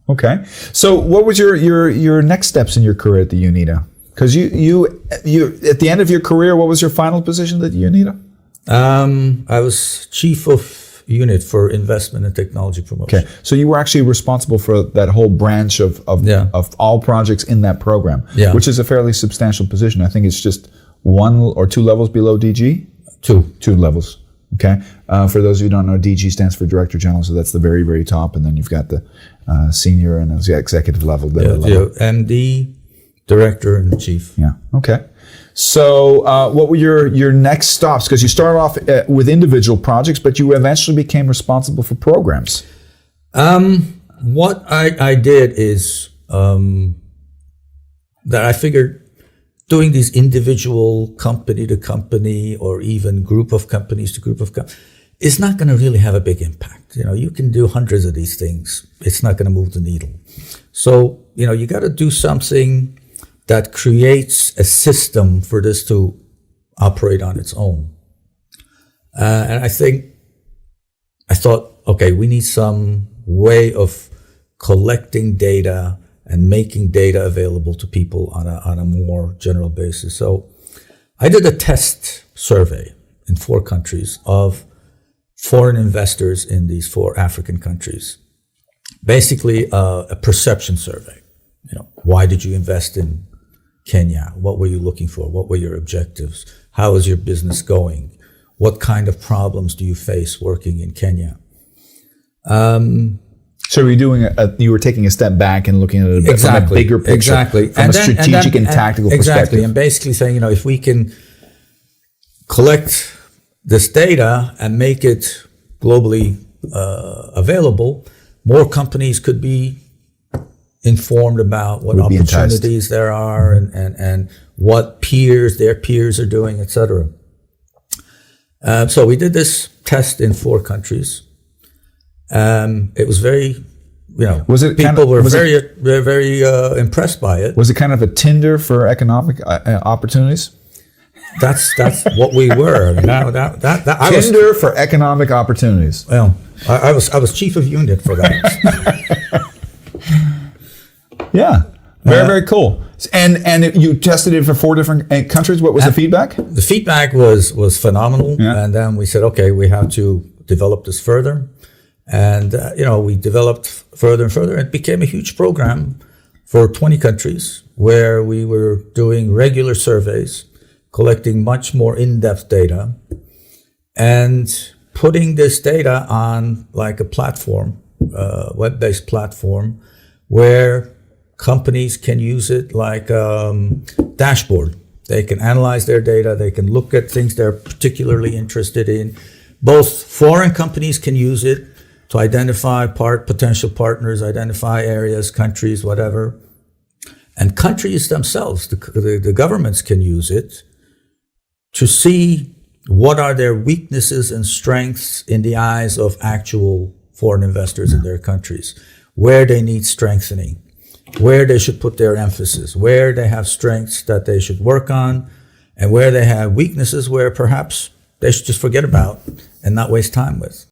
Okay. So what was your next steps in your career at the UNIDO? Because you at the end of your career, what was your final position at the UNIDO? I was chief of unit for investment and technology promotion. Okay. So you were actually responsible for that whole branch of all projects in that program, which is a fairly substantial position. I think it's just 1 or 2 levels below DG? 2 levels. Okay. For those who don't know, DG stands for Director General, so that's the very, very top, and then you've got the senior and the executive level. MD, Director, and Chief. Yeah. Okay. So what were your next stops? Because you started off with individual projects, but you eventually became responsible for programs. What I did is that I figured doing these individual company to company or even group of companies to group of companies is not going to really have a big impact. You can do hundreds of these things. It's not going to move the needle. So, you got to do something that creates a system for this to operate on its own. And I thought, okay, we need some way of collecting data and making data available to people on a more general basis. So I did a test survey in 4 countries of foreign investors in these 4 African countries. Basically, a perception survey. Why did you invest in Kenya? What were you looking for? What were your objectives? How is your business going? What kind of problems do you face working in Kenya? So you were taking a step back and looking at it from a bigger picture, from a strategic and tactical perspective. Exactly, and basically saying, if we can collect this data and make it globally available, more companies could be informed about what opportunities there are and what their peers are doing, etc. So we did this test in 4 countries. It was very, people were very impressed by it. Was it kind of a Tinder for economic opportunities? That's what we were. Tinder for economic opportunities. Well, I was chief of unit for that. Yeah, very cool. And you tested it for 4 different countries. What was the feedback? The feedback was phenomenal. Yeah. And then we said, okay, we have to develop this further. And, we developed further and further. It became a huge program for 20 countries where we were doing regular surveys, collecting much more in-depth data, and putting this data on like a platform, web-based platform, where companies can use it like dashboard. They can analyze their data. They can look at things they're particularly interested in. Both foreign companies can use it to identify potential partners, identify areas, countries, whatever. And countries themselves, the governments can use it to see what are their weaknesses and strengths in the eyes of actual foreign investors in their countries, where they need strengthening, where they should put their emphasis, where they have strengths that they should work on, and where they have weaknesses where perhaps they should just forget about and not waste time with.